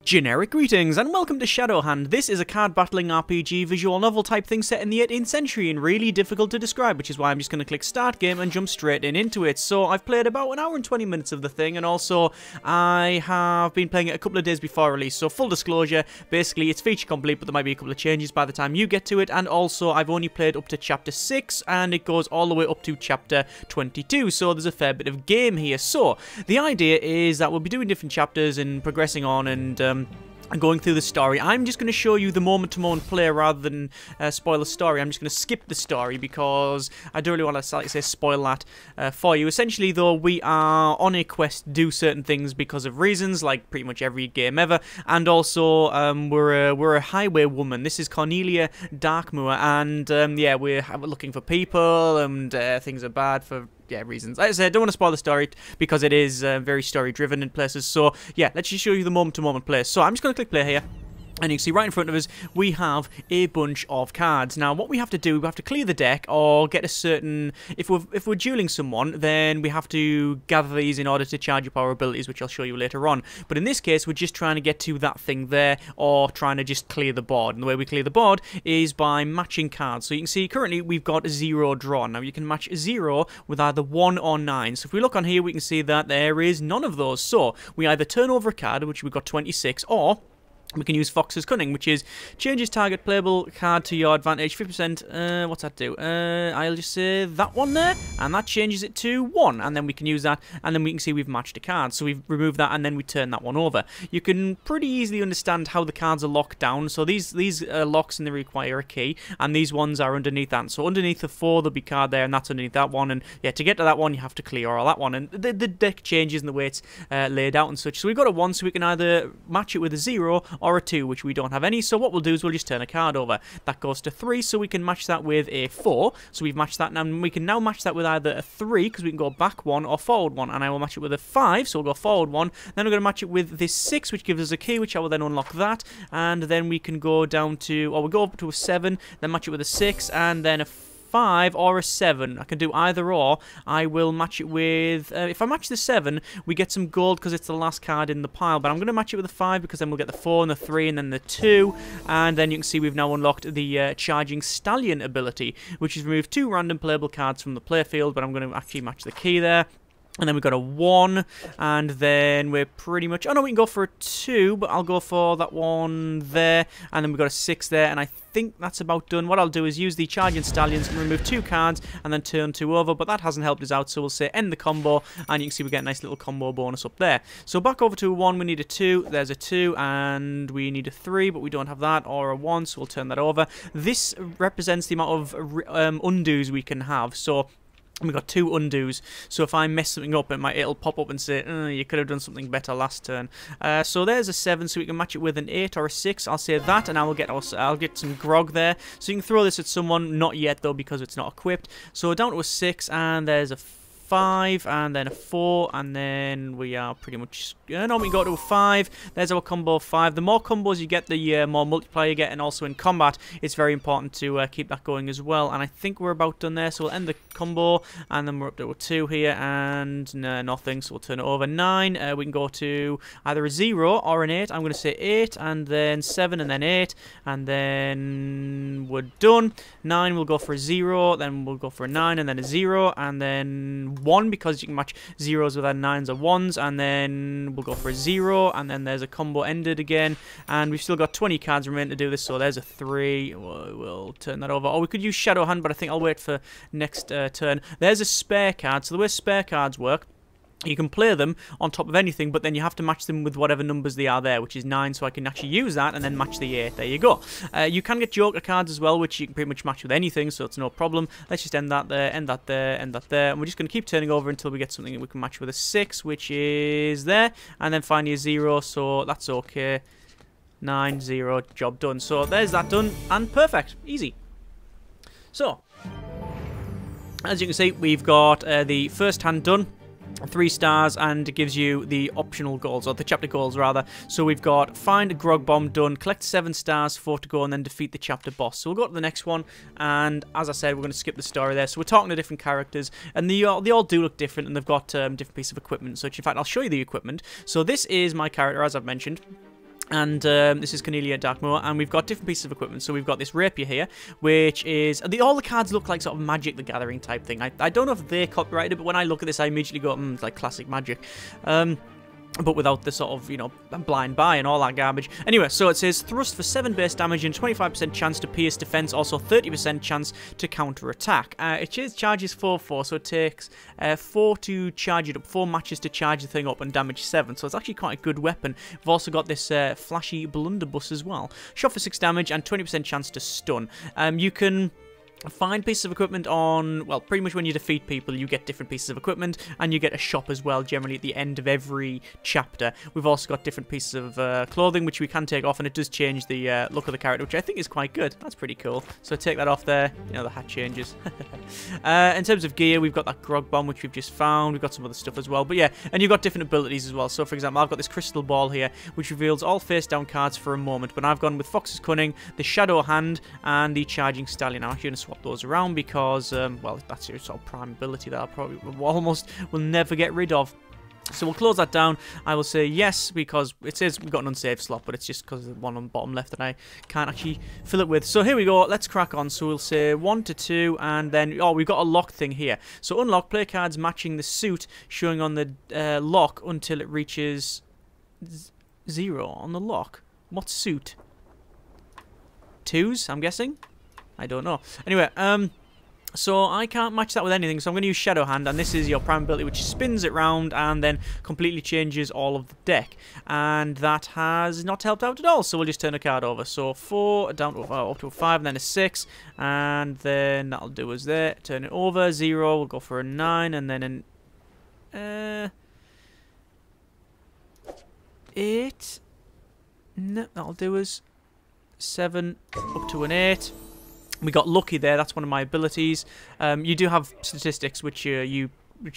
Generic greetings and welcome to Shadowhand. This is a card battling RPG visual novel type thing set in the 18th century and really difficult to describe, which is why I'm just going to click start game and jump straight into it. So I've played about an hour and 20 minutes of the thing, and also I have been playing it a couple of days before release. So full disclosure, basically it's feature complete, but there might be a couple of changes by the time you get to it, and also I've only played up to chapter 6 and it goes all the way up to chapter 22, so there's a fair bit of game here. So the idea is that we'll be doing different chapters and progressing on and going through the story. I'm just going to show you the moment-to-moment play rather than spoil the story. I'm just going to skip the story because I don't really want to, like I say, spoil that for you. Essentially, though, we are on a quest to do certain things because of reasons, like pretty much every game ever, and also we're a highwaywoman. This is Cornelia Darkmoor, and yeah, we're looking for people, and things are bad for reasons. Like I said, I don't want to spoil the story because it is very story-driven in places. So, yeah, let's just show you the moment-to-moment play. So, I'm just going to click play here. And you can see right in front of us, we have a bunch of cards. Now, what we have to do, we have to clear the deck or get a certain... If we're dueling someone, then we have to gather these in order to charge up our abilities, which I'll show you later on. But in this case, we're just trying to get to that thing there or trying to just clear the board. And the way we clear the board is by matching cards. So you can see currently we've got 0 drawn. Now, you can match 0 with either 1 or 9. So if we look on here, we can see that there is none of those. So we either turn over a card, which we've got 26, or... we can use Fox's Cunning, which is changes target playable card to your advantage 50%. What's that do? I'll just say that one there, and that changes it to 1, and then we can use that, and then we can see we've matched a card. So we've removed that, and then we turn that one over. You can pretty easily understand how the cards are locked down. So these are locks, and they require a key, and these ones are underneath that. So underneath the 4, there'll be card there, and that's underneath that one. And yeah, to get to that one, you have to clear all that one. And the deck changes in the way it's laid out and such. So we've got a 1, so we can either match it with a 0 or a 2, which we don't have any. So what we'll do is we'll just turn a card over. That goes to 3, so we can match that with a 4. So we've matched that, and we can now match that with either a 3, because we can go back 1 or forward 1. And I will match it with a 5, so we'll go forward 1. Then we're going to match it with this 6, which gives us a key, which I will then unlock that. And then we can go down to, or we'll go up to a 7, then match it with a 6, and then a 5 or a 7. I can do either or. I will match it with... if I match the 7, we get some gold because it's the last card in the pile. But I'm going to match it with a 5 because then we'll get the 4 and the 3 and then the 2. And then you can see we've now unlocked the Charging Stallion ability, which has removed 2 random playable cards from the playfield. But I'm going to actually match the key there. And then we've got a 1, and then we're pretty much... oh, no, we can go for a 2, but I'll go for that one there. And then we've got a 6 there, and I think that's about done. What I'll do is use the Charging Stallions and remove 2 cards, and then turn 2 over, but that hasn't helped us out, so we'll say end the combo, and you can see we get a nice little combo bonus up there. So back over to a 1, we need a 2, there's a 2, and we need a 3, but we don't have that, or a 1, so we'll turn that over. This represents the amount of undos we can have, so... we've got 2 undos, so if I mess something up, it'll pop up and say, you could have done something better last turn. So there's a 7, so we can match it with an 8 or a 6. I'll say that, and I'll get some grog there. So you can throw this at someone, not yet though, because it's not equipped. So down to a 6, and there's a 5, and then a 4, and then we are pretty much... no, we go to a 5. There's our combo of 5. The more combos you get, the more multiplier you get, and also in combat, it's very important to keep that going as well. And I think we're about done there, so we'll end the combo, and then we're up to a 2 here, and nothing, so we'll turn it over. 9, we can go to either a 0 or an 8. I'm going to say 8, and then 7, and then 8, and then we're done. 9, we'll go for a 0, then we'll go for a 9, and then a 0, and then 1, because you can match 0s with either 9s or 1s, and then we'll go for a 0, and then there's a combo ended again, and we've still got 20 cards remaining to do this, so there's a 3, we'll turn that over. Or we could use Shadowhand, but I think I'll wait for next turn. There's a spare card, so the way spare cards work, you can play them on top of anything, but then you have to match them with whatever numbers they are there, which is 9, so I can actually use that and then match the 8. There you go. You can get Joker cards as well, which you can pretty much match with anything, so it's no problem. Let's just end that there, end that there, end that there, and we're just going to keep turning over until we get something that we can match with a 6, which is there, and then finally a 0, so that's okay. 9, 0, job done. So there's that done, and perfect. Easy. So, as you can see, we've got the first hand done. 3 stars, and it gives you the optional goals, or the chapter goals rather. So we've got find a grog bomb done, collect 7 stars, 4 to go, and then defeat the chapter boss. So we'll go to the next one, and as I said, we're going to skip the story there. So we're talking to different characters, and they all do look different, and they've got different pieces of equipment. So in fact, I'll show you the equipment. So this is my character, as I've mentioned. And this is Cornelia Darkmoor, and we've got different pieces of equipment. So we've got this rapier here, which is... all the cards look like sort of Magic the Gathering type thing. I don't know if they copyrighted it, but when I look at this, I immediately go, it's like classic Magic. But without the sort of, blind buy and all that garbage. Anyway, so it says thrust for 7 base damage and 25% chance to pierce defense, also 30% chance to counter attack. It charges 4/4, so it takes 4 to charge it up, 4 matches to charge the thing up and damage 7. So it's actually quite a good weapon. We've also got this flashy blunderbuss as well. Shot for 6 damage and 20% chance to stun. You can find pieces of equipment on, well, pretty much when you defeat people, you get different pieces of equipment, and you get a shop as well, generally at the end of every chapter. We've also got different pieces of clothing, which we can take off, and it does change the look of the character, which I think is quite good. That's pretty cool. So take that off there, the hat changes. In terms of gear, we've got that grog bomb, which we've just found. We've got some other stuff as well, but yeah, and you've got different abilities as well. So, for example, I've got this crystal ball here, which reveals all face-down cards for a moment, but I've gone with Fox's Cunning, the Shadowhand, and the Charging Stallion. I'm actually going to swap those around because, well, that's your sort of prime ability that I probably will never get rid of. So we'll close that down. I will say yes because it says we've got an unsaved slot, but it's just because of the one on the bottom left that I can't actually fill it with. So here we go. Let's crack on. So we'll say 1 to 2, and then we've got a lock thing here. So unlock, play cards matching the suit showing on the lock until it reaches 0 on the lock. What suit? 2s, I'm guessing. I don't know. Anyway, so I can't match that with anything, so I'm going to use Shadowhand, and this is your prime ability, which spins it round and then completely changes all of the deck. And that has not helped out at all, so we'll just turn a card over. So 4, down to up to a 5, and then a 6, and then that'll do us there. Turn it over, 0, we'll go for a 9, and then an 8. No, that'll do us 7, up to an 8. We got lucky there. That's one of my abilities. You do have statistics which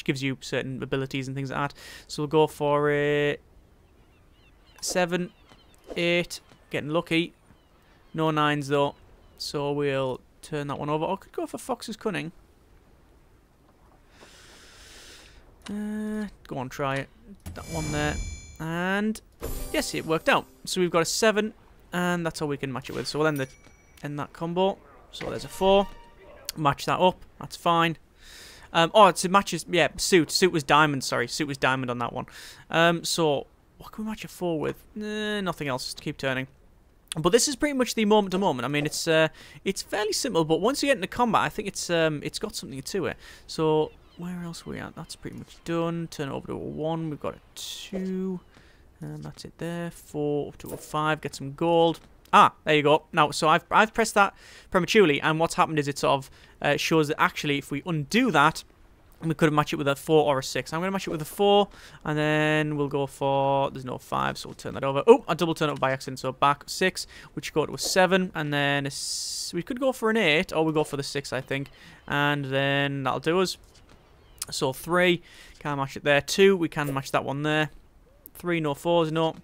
gives you certain abilities and things like that. So we'll go for a 7, 8. Getting lucky. No 9s though. So we'll turn that one over. I could go for Fox's Cunning. Go on, try it. That one there. And yes, it worked out. So we've got a 7, and that's all we can match it with. So we'll end that combo. So there's a 4. Match that up. That's fine. It matches. Yeah, suit. Suit was diamond. Sorry, suit was diamond on that one. So what can we match a 4 with? Nothing else. Just keep turning. But this is pretty much the moment to moment. I mean, it's fairly simple. But once you get into combat, I think it's got something to it. So where else are we at? That's pretty much done. Turn it over to a 1. We've got a 2, and that's it there. 4 up to a 5. Get some gold. Ah, there you go. Now, so I've pressed that prematurely, and what's happened is it sort of shows that actually if we undo that, we could have matched it with a 4 or a 6. I'm going to match it with a 4, and then we'll go for... There's no 5, so we'll turn that over. Oh, I double turn it over by accident, so back 6, which go to a 7, and then we could go for an 8, or we'll go for the 6, I think, and then that'll do us. So 3, can't match it there. 2, we can match that one there. 3, no 4s, no.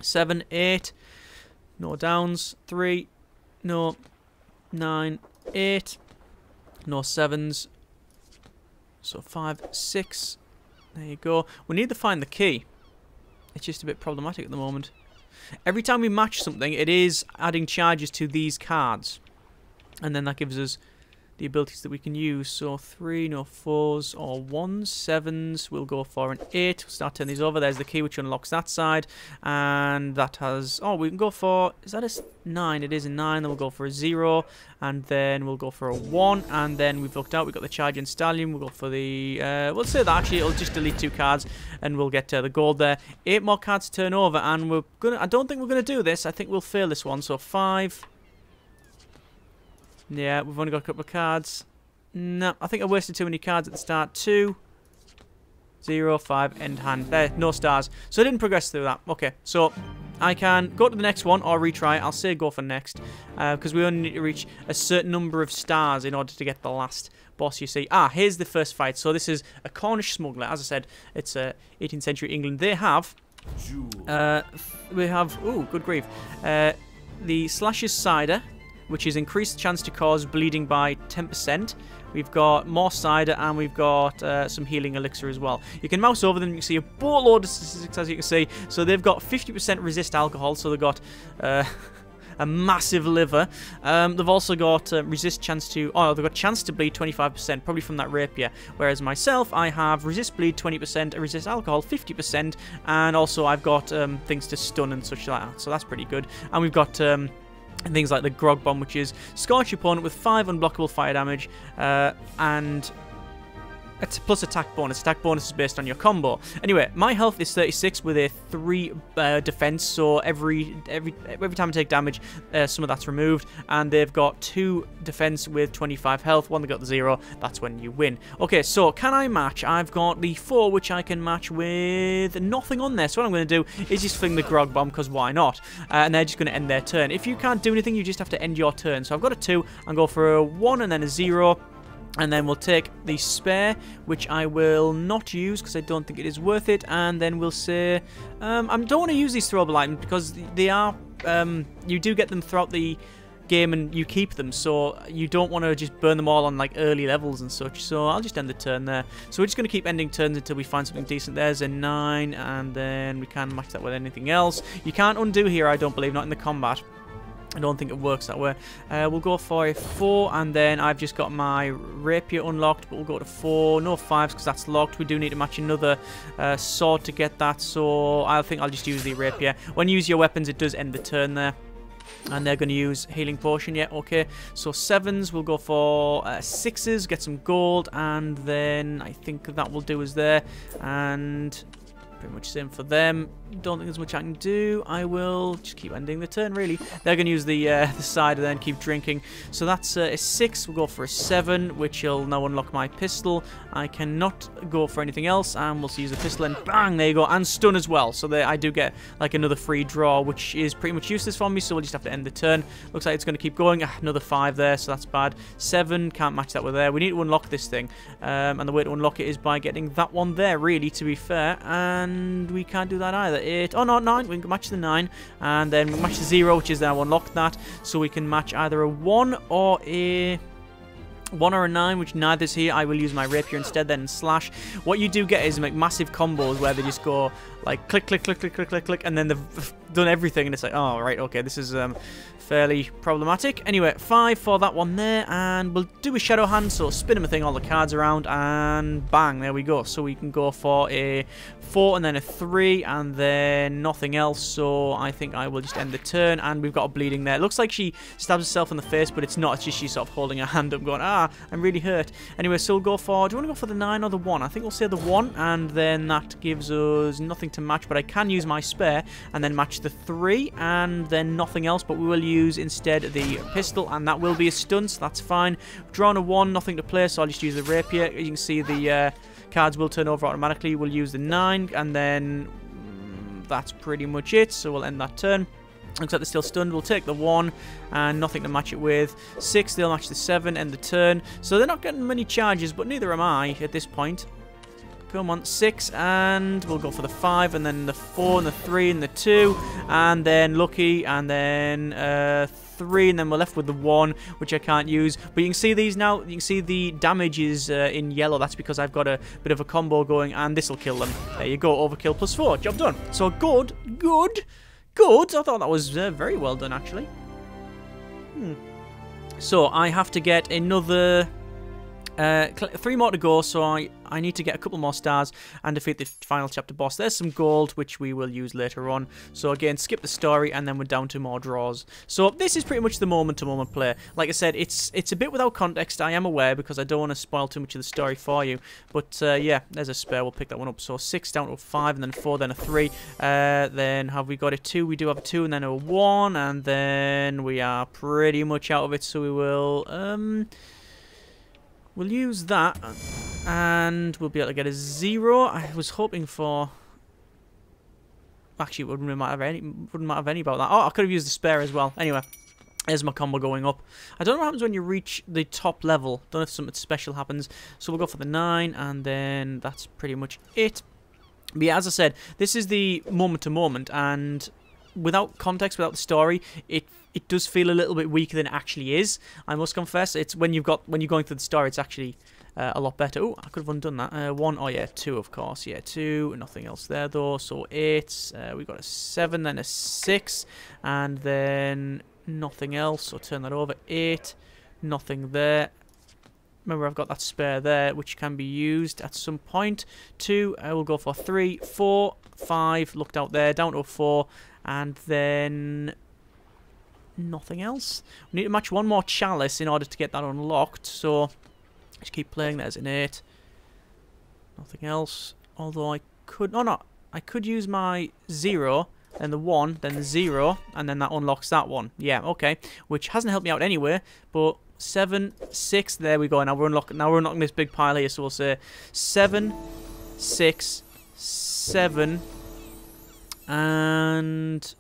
7, 8... No downs. 3. No. 9. 8. No 7s. So 5, 6. There you go. We need to find the key. It's just a bit problematic at the moment. Every time we match something, it is adding charges to these cards. And then that gives us the abilities that we can use. So 3, no 4s or 1s, 7s. We'll go for an 8. We'll start turning these over. There's the key which unlocks that side. And that has... Oh, we can go for... Is that a 9? It is a 9. Then we'll go for a 0. And then we'll go for a 1. And then we've looked out. We've got the Charging Stallion. We'll go for the... we'll say that actually it'll just delete 2 cards. And we'll get the gold there. 8 more cards to turn over. And we're gonna... I don't think we're going to do this. I think we'll fail this one. So 5... Yeah, we've only got a couple of cards. No, I think I wasted too many cards at the start. 2, 0, 5, end hand. There, no stars. So I didn't progress through that. Okay, so I can go to the next one or retry. I'll say go for next. Because we only need to reach a certain number of stars in order to get the last boss, you see. Ah, here's the first fight. So this is a Cornish smuggler. As I said, it's 18th century England. They have... we have... Ooh, good grief. The Slasher's Cider... which is increased chance to cause bleeding by 10%. We've got more cider, and we've got some healing elixir as well. You can mouse over them, you can see a boatload of statistics, as you can see. So they've got 50% resist alcohol, so they've got a massive liver. They've also got resist chance to... Oh, they've got chance to bleed 25%, probably from that rapier. Whereas myself, I have resist bleed 20%, resist alcohol 50%, and also I've got things to stun and such like that. So that's pretty good. And we've got... things like the Grog Bomb, which is scorch your opponent with 5 unblockable fire damage, and it's plus attack bonus. Attack bonus is based on your combo. Anyway, my health is 36 with a 3 defense, so every time I take damage, some of that's removed. And they've got 2 defense with 25 health. One they got the 0. That's when you win. Okay, so can I match? I've got the 4, which I can match with nothing on there. So what I'm going to do is just fling the Grog Bomb, because why not? And they're just going to end their turn. If you can't do anything, you just have to end your turn. So I've got a 2, and go for a 1 and then a 0. And then we'll take the spare, which I will not use because I don't think it is worth it. And then we'll say, I don't want to use these throwable items because they are, you do get them throughout the game and you keep them. So you don't want to just burn them all on like early levels and such. So I'll just end the turn there. So we're just going to keep ending turns until we find something decent. There's a 9, and then we can't match that with anything else. You can't undo here, I don't believe, not in the combat. I don't think it works that way. We'll go for a 4, and then I've just got my rapier unlocked, but we'll go to 4. No 5s because that's locked. We do need to match another sword to get that, so I think I'll just use the rapier. When you use your weapons, it does end the turn there. And they're going to use healing potion. Yeah, okay. So 7s, we'll go for 6s, get some gold, and then I think that will do us there. And pretty much same for them. Don't think there's much I can do. I will just keep ending the turn, really. They're going to use the cider then, keep drinking. So that's a 6. We'll go for a 7, which will now unlock my pistol. I cannot go for anything else, and we'll use the pistol, and bang, there you go. And stun as well. So I do get like another free draw, which is pretty much useless for me, so we'll just have to end the turn. Looks like it's going to keep going. Another 5 there, so that's bad. 7, can't match that with there. We need to unlock this thing. And the way to unlock it is by getting that one there, really, to be fair. And we can't do that either. 8, oh no, 9, we can match the 9, and then we match the 0, which is now unlocked that, so we can match either a 1 or a 9, which neither's here. I will use my rapier instead then and slash. What you do get is make massive combos where they just go like click, click, click, click, click, click, click, and then they've done everything, and it's like, oh, right, okay, this is fairly problematic. Anyway, 5 for that one there, and we'll do a Shadowhand, so spin him a thing, all the cards around, and bang, there we go. So we can go for a 4 and then a 3, and then nothing else, so I think I will just end the turn, and we've got a bleeding there. It looks like she stabs herself in the face, but it's not, it's just she's sort of holding her hand up going, ah, I'm really hurt. Anyway, so we'll go for, do you want to go for the 9 or the 1? I think we'll say the 1, and then that gives us nothing to match, but I can use my spare, and then match the 3, and then nothing else, but we will use instead the pistol, and that will be a stun, so that's fine. Drawn a 1, nothing to play, so I'll just use the rapier. You can see the cards will turn over automatically. We'll use the 9, and then that's pretty much it, so we'll end that turn. Looks like they're still stunned. We'll take the 1 and nothing to match it with. 6, they'll match the 7, end the turn. So they're not getting many charges, but neither am I at this point. Come on, 6, and we'll go for the 5, and then the 4, and the 3, and the 2, and then lucky, and then 3, and then we're left with the 1, which I can't use. But you can see these now. You can see the damage is in yellow. That's because I've got a bit of a combo going, and this will kill them. There you go, overkill plus 4. Job done. So good, good, good. I thought that was very well done, actually. So I have to get another 3 more to go, so I need to get a couple more stars and defeat the final chapter boss. There's some gold, which we will use later on. So again, skip the story, and then we're down to more draws. So this is pretty much the moment-to-moment play. Like I said, it's a bit without context, I am aware, because I don't want to spoil too much of the story for you. But yeah, there's a spare, we'll pick that one up. So 6 down to a 5, and then 4, then a 3. Then have we got a 2? We do have a 2, and then a 1, and then we are pretty much out of it, so we will... we'll use that, and we'll be able to get a 0. I was hoping for... Actually, it wouldn't matter any about that. Oh, I could have used the spare as well. Anyway, there's my combo going up. I don't know what happens when you reach the top level. Don't know if something special happens. So we'll go for the 9, and then that's pretty much it. But yeah, as I said, this is the moment-to-moment, and... without context, without the story, it does feel a little bit weaker than it actually is. I must confess. It's when you're going through the story, it's actually a lot better. Oh, I could have undone that. 1, oh yeah, 2 of course. Yeah, 2. Nothing else there though. So 8. We got a 7, then a 6, and then nothing else. So turn that over. 8. Nothing there. Remember, I've got that spare there, which can be used at some point. 2, I will go for 3, 4, 5, looked out there, down to a 4, and then nothing else. We need to match one more chalice in order to get that unlocked, so just keep playing. There's an 8. Nothing else, although I could, I could use my 0, then the 1, then the 0, and then that unlocks that one. Yeah, okay, which hasn't helped me out anyway, but 7, 6, there we go. Now we're unlocking this big pile here, so we'll say 7, 6, 7, and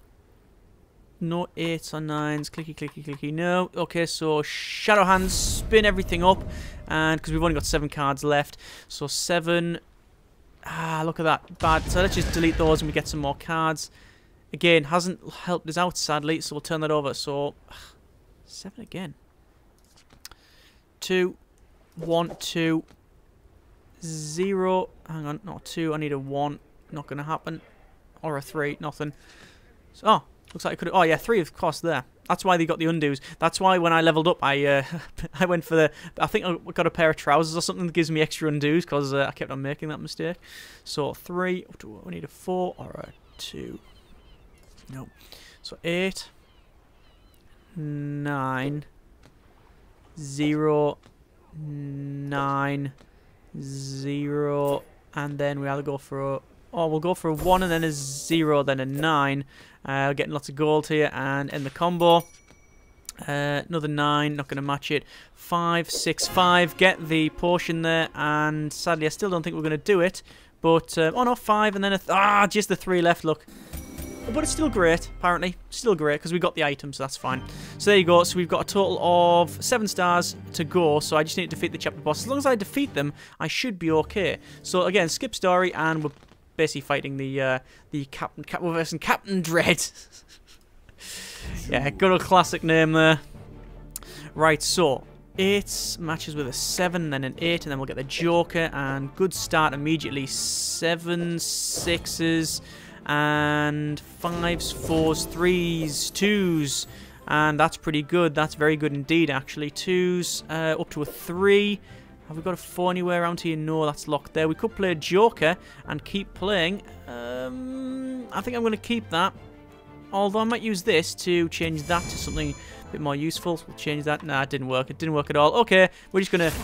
no 8s or 9s. Clicky, clicky, clicky. No. Okay, so Shadowhand, spin everything up, and because we've only got 7 cards left, so 7. Ah, look at that. Bad. So let's just delete those and we get some more cards. Again, hasn't helped us out sadly, so we'll turn that over. So 7 again. 2, 1, 2, 0. Hang on, not 2. I need a 1. Not going to happen. Or a 3. Nothing. So, oh, looks like I could. Oh yeah, 3 of course there. That's why they got the undos. That's why when I leveled up, I went for the. I think I got a pair of trousers or something that gives me extra undos because I kept on making that mistake. So 3. We need a 4 or a 2. No. So 8, 9. 0, 9, 0, and then we either go for a, we'll go for a 1 and then a 0, then a 9. Getting lots of gold here and end the combo. Another 9, not going to match it. 5, 6, 5, get the potion there, and sadly I still don't think we're going to do it. But, oh no, 5 and then a, just the 3 left, look. But it's still great, apparently. Still great, because we got the items, so that's fine. So there you go. So we've got a total of 7 stars to go, so I just need to defeat the chapter boss. As long as I defeat them, I should be okay. So again, skip story, and we're basically fighting the Captain Dread. Yeah, good old classic name there. Right, so 8 matches with a 7, then an 8, and then we'll get the Joker, and good start immediately. 7, 6s... and 5s, 4s, 3s, 2s, and that's pretty good. That's very good indeed, actually. 2s, up to a 3. Have we got a 4 anywhere around here? No, that's locked there. We could play a Joker and keep playing. I think I'm going to keep that. Although I might use this to change that to something a bit more useful. So we'll change that. Nah, it didn't work. It didn't work at all. Okay, we're just going to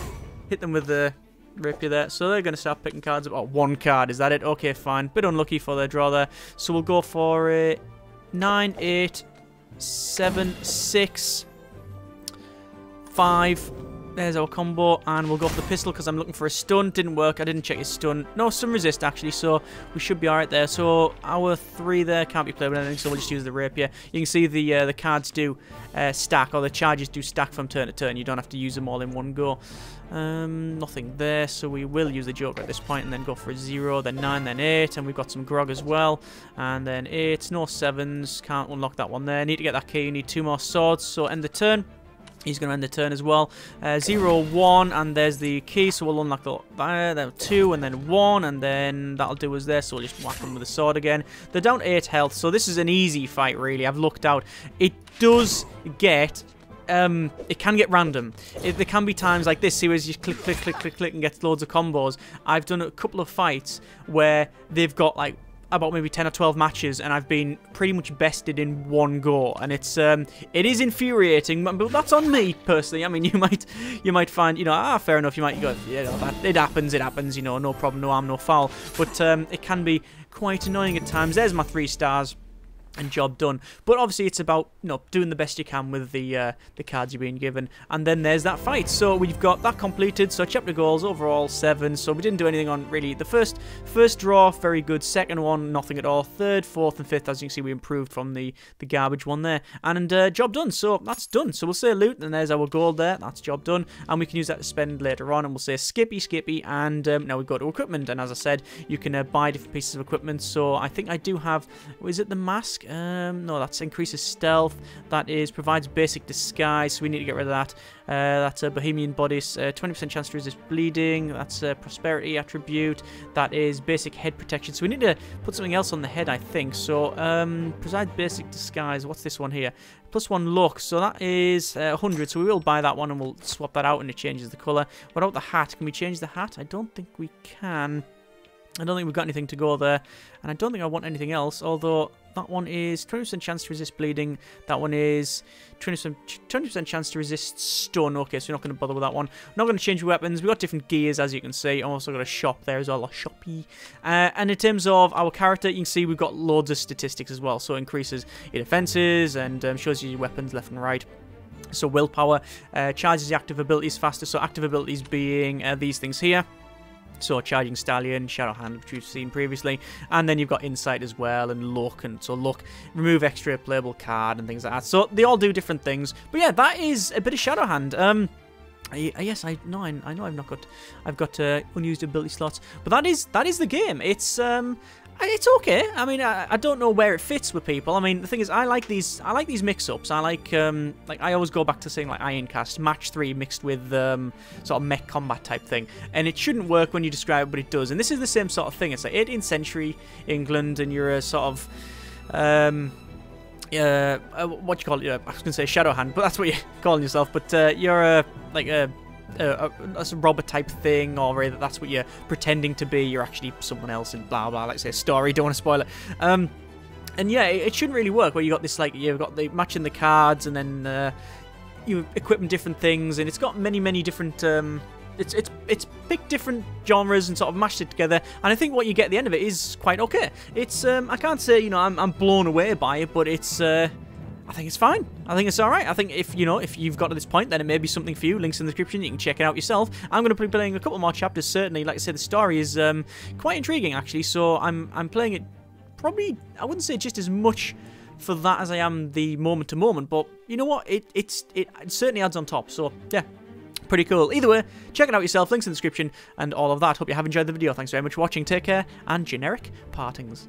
hit them with the rapier there. So they're going to start picking cards up. Oh, 1 card. Is that it? Okay, fine. Bit unlucky for their draw there. So we'll go for a 9, 8, 7, 6, 5. There's our combo, and we'll go for the pistol because I'm looking for a stun. Didn't work. I didn't check his stun. No, stun resist actually, so we should be alright there. So our 3 there can't be played with anything, so we'll just use the rapier. You can see the cards do stack, or the charges do stack from turn to turn. You don't have to use them all in one go. Nothing there, so we will use the Joker at this point and then go for a 0, then 9, then 8, and we've got some grog as well. And then 8, no 7s, can't unlock that one there. Need to get that key, you need 2 more swords, so end the turn. He's going to end the turn as well. 0, 1, and there's the key, so we'll unlock the 2, and then 1, and then that'll do us there, so we'll just whack them with the sword again. They're down to 8 health, so this is an easy fight, really. I've looked out. It does get... it can get random. There can be times like this, see where you just click, click, click, click, click, and get loads of combos. I've done a couple of fights where they've got, like, about maybe 10 or 12 matches, and I've been pretty much bested in one go, and it is infuriating, but that's on me personally. I mean, you might find, you know, fair enough, you might go, yeah, it happens, you know, no problem, no harm, no foul, but it can be quite annoying at times. There's my 3 stars. And job done. But obviously it's about, you know, doing the best you can with the cards you're being given. And then there's that fight. So we've got that completed. So chapter goals overall 7. So we didn't do anything on really the first draw, very good. Second one, nothing at all. Third, fourth, and fifth, as you can see, we improved from the garbage one there. And job done. So that's done. So we'll say loot, and there's our gold there. That's job done. And we can use that to spend later on. And we'll say skippy, and now we go to equipment. And as I said, you can buy different pieces of equipment. So I think I do have, is it the mask? No, that's increases stealth. That is provides basic disguise, so we need to get rid of that. That's a Bohemian Bodice, 20% chance to resist bleeding. That's a prosperity attribute. That is basic head protection. So we need to put something else on the head, I think. So provides basic disguise. What's this one here? +1 look. So that is 100. So we will buy that one and we'll swap that out and it changes the colour. What about the hat? Can we change the hat? I don't think we can. I don't think we've got anything to go there, and I don't think I want anything else, although that one is 20% chance to resist bleeding, that one is 20% chance to resist stun. Okay, so we're not going to bother with that one. We're not going to change weapons. We've got different gears, as you can see. I've also got a shop there as well, a shoppy. And in terms of our character, you can see we've got loads of statistics as well, so it increases your defenses and shows you your weapons left and right. So willpower charges your active abilities faster, so active abilities being these things here. So Charging Stallion, Shadowhand, which we've seen previously, and then you've got Insight as well, and Luck, and so Luck, remove extra playable card and things like that. So they all do different things. But yeah, that is a bit of Shadowhand. Yes, I know I've got unused ability slots, but that is the game. It's okay. I mean, I don't know where it fits with people. I mean, the thing is, I like these mix-ups. I like I always go back to saying like Ironcast, match 3 mixed with sort of mech combat type thing, and it shouldn't work when you describe it, but it does. And this is the same sort of thing. It's like 18th century England, and you're a sort of what do you call it? I was gonna say Shadowhand, but that's what you're calling yourself. But you're a robber type thing, or rather that's what you're pretending to be. You're actually someone else, and blah blah. Like say a story. Don't want to spoil it. And yeah, it shouldn't really work. Where you got this like you've got the matching the cards, and then you equip different things, and it's got many different. It's picked different genres and sort of mashed it together, and I think what you get at the end of it is quite okay. It's I can't say I'm blown away by it, but it's I think it's fine. I think it's alright. I think if you've got to this point, then it may be something for you. Links in the description. You can check it out yourself. I'm going to be playing a couple more chapters, certainly. Like I said, the story is quite intriguing, actually. So I'm playing it probably, I wouldn't say just as much for that as I am the moment-to-moment. But you know what? It certainly adds on top. So, yeah. Pretty cool. Either way, check it out yourself. Links in the description and all of that. Hope you have enjoyed the video. Thanks very much for watching. Take care and generic partings.